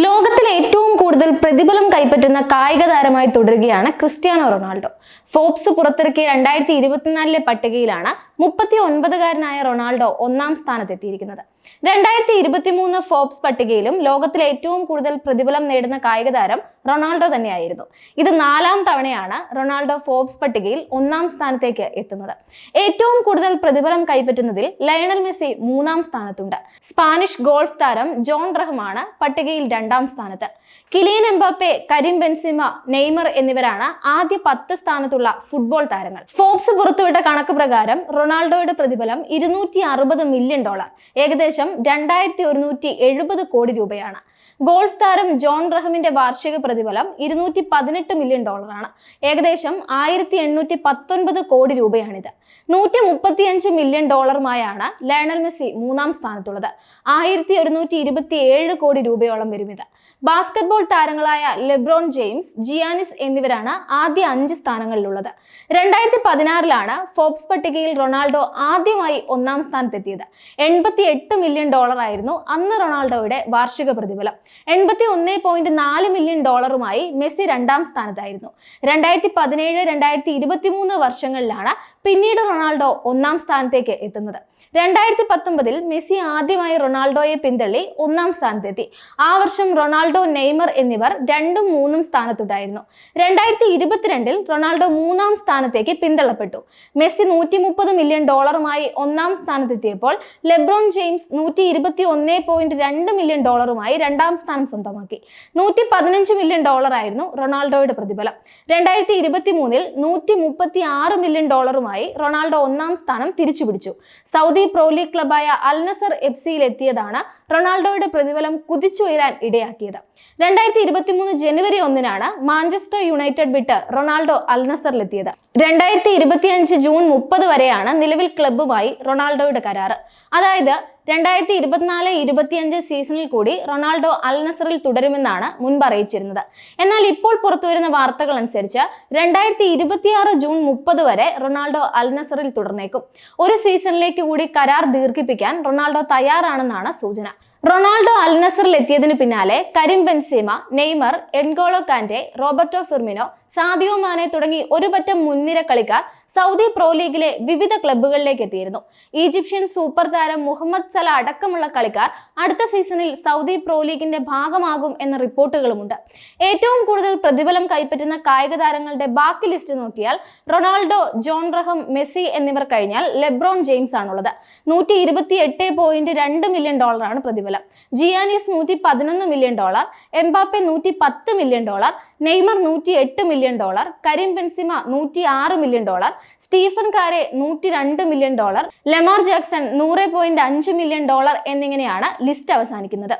ലോകത്തിലെ ഏറ്റവും കൂടുതൽ പ്രതിഫലം കൈപ്പറ്റുന്ന കായിക താരമായി തുടരുകയാണ് ക്രിസ്ത്യാനോ റൊണാൾഡോ. ഫോബ്സ് പുറത്തിറക്കിയ 2024 പട്ടികയിലാണ് 39-കാരനായ റൊണാൾഡോ ഒന്നാം സ്ഥാനത്തെത്തിയിരിക്കുന്നത്. 2023 ഫോബ്സ് പട്ടികയിലും ലോകത്തിലെ ഏറ്റവും കൂടുതൽ പ്രതിഫലം നേടുന്ന കായിക താരം റൊണാൾഡോ തന്നെയായിരുന്നു. ഇത് 4ാം തവണയാണ് റൊണാൾഡോ ഫോബ്സ് പട്ടികയിൽ ഒന്നാം സ്ഥാനത്തേക്ക് എത്തുന്നത്. ഏറ്റവും കൂടുതൽ പ്രതിഫലം കൈപ്പറ്റുന്നതിൽ ലയണൽ മെസ്സി 3ാം സ്ഥാനത്തുണ്ട്. സ്പാനിഷ് ഗോൾഫ് താരം ജോൺ റഹ്മാണ് പട്ടികയിൽ 2ാം സ്ഥാനത്ത്. Kylian Mbappe, Kareem Benzema, Neymar എന്നിവരാണ് ആദ്യ 10 സ്ഥാനത്തുള്ള ഫുട്ബോൾ താരങ്ങൾ. ഫോബ്സ് പുറത്തുവിട്ട കണക്ക് പ്രകാരം റൊണാൾഡോയുടെ പ്രതിഫലം $260 മില്യൺ, ഏകദേശം 2170 കോടി രൂപയാണ്. ഗോൾഫ് താരം ജോൺ റഹമിന്റെ വാർഷിക പ്രതിഫലം $218 മില്യൺ ആണ്, ഏകദേശം 1819 കോടി രൂപയാണിത്. $135 മില്യൺ ലയണൽ മെസ്സി 3ാം സ്ഥാനത്തുള്ളത്. 1127 കോടി രൂപയോളം വരും ഇത്. ബാസ്കറ്റ്ബോൾ താരങ്ങളായ ലെബ്രോൺ ജെയിംസ്, ജിയാനിസ് എന്നിവരാണ് ആദ്യ 5 സ്ഥാനങ്ങളിലുള്ളത്. 2016 ഫോബ്സ് പട്ടികയിൽ റൊണാൾഡോ ആദ്യമായി 1ാം സ്ഥാനത്തെത്തിയത്. $88 മില്യൺ ആയിരുന്നു അന്ന് റൊണാൾഡോയുടെ വാർഷിക പ്രതിഫലം. $81.4 മില്യൺ മെസ്സി 2ാം സ്ഥാനത്തായിരുന്നു. 2017-2023 വർഷങ്ങളിലാണ് പിന്നീട് റൊണാൾഡോ 1ാം സ്ഥാനത്തേക്ക് എത്തുന്നത്. 2019 മെസ്സി ആദ്യമായി റൊണാൾഡോയെ പിന്തള്ളി 1ാം സ്ഥാനത്തെത്തി. ആ വർഷം റൊണാൾഡോ, നെയ്മർ എന്നിവർ 2ഉം 3ഉം സ്ഥാനത്തുണ്ടായിരുന്നു. 2022 റൊണാൾഡോ 3ാം സ്ഥാനത്തേക്ക് പിന്തള്ളപ്പെട്ടു. മെസ്സി $130 മില്യൺ 1ാം സ്ഥാനത്തെത്തിയപ്പോൾ ലെബ്രോൺ ജെയിംസ് $121.2 മില്യൺ 2ാം സ്ഥാനം സ്വന്തമാക്കി. $115 മില്യൺ ആയിരുന്നു റൊണാൾഡോയുടെ പ്രതിഫലം. 2023 $136 മില്യൺ റൊണാൾഡോ 1ാം സ്ഥാനം തിരിച്ചുപിടിച്ചു. സൗദി പ്രോ ലീഗ് ക്ലബായ അൽ നസർ എഫ്സിയിൽ എത്തിയതാണ് റൊണാൾഡോയുടെ പ്രതിഫലം കുതിച്ചുയരാൻ ഇടയാക്കിയത്. 2023 ജനുവരി 1 മാഞ്ചസ്റ്റർ യുണൈറ്റഡ് വിട്ട് റൊണാൾഡോ അൽ നസറിലെത്തിയത്. 2025 ജൂൺ 30 വരെയാണ് നിലവിൽ ക്ലബ്ബുമായി റൊണാൾഡോയുടെ കരാറ്. അതായത് 2024-25 സീസണിൽ കൂടി റൊണാൾഡോ അൽ നസറിൽ തുടരുമെന്നാണ് മുൻപ് അറിയിച്ചിരുന്നത്. എന്നാൽ ഇപ്പോൾ പുറത്തുവരുന്ന വാർത്തകൾ അനുസരിച്ച് 2026 ജൂൺ 30 വരെ റൊണാൾഡോ അൽ നസറിൽ തുടർന്നേക്കും. ഒരു സീസണിലേക്ക് കൂടി കരാർ ദീർഘിപ്പിക്കാൻ റൊണാൾഡോ തയ്യാറാണെന്നാണ് സൂചന. റൊണാൾഡോ അൽ നസറിൽ എത്തിയതിനു പിന്നാലെ Karim Benzema, Neymar, N'Golo Kante, Roberto Firmino, Sadio Mane തുടങ്ങി ഒരു പറ്റം മുൻനിര കളിക്കാർ സൗദി പ്രോ ലീഗിലെ വിവിധ ക്ലബ്ബുകളിലേക്ക് എത്തിയിരുന്നു. ഈജിപ്ഷ്യൻ സൂപ്പർ താരം മുഹമ്മദ് സല അടക്കമുള്ള കളിക്കാർ അടുത്ത സീസണിൽ സൗദി പ്രോ ലീഗിന്റെ ഭാഗമാകും എന്ന റിപ്പോർട്ടുകളുമുണ്ട്. ഏറ്റവും കൂടുതൽ പ്രതിഫലം കൈപ്പറ്റുന്ന കായിക താരങ്ങളുടെ ബാക്കി ലിസ്റ്റ് നോക്കിയാൽ റൊണാൾഡോ, ജോൺ റഹം, മെസ്സി എന്നിവർ കഴിഞ്ഞാൽ ലെബ്രോൺ ജെയിംസ് ആണുള്ളത്. $128.2 മില്യൺ ആണ് പ്രതിഫലം. Giannis $111 million, Mbappe $110 million, Neymar $108 million, Karim Benzema $106 million, Stephen Curry $102 million, Lamar Jackson $100.5 million എന്നിങ്ങനെയാണ് ലിസ്റ്റ് അവസാനിക്കുന്നത്.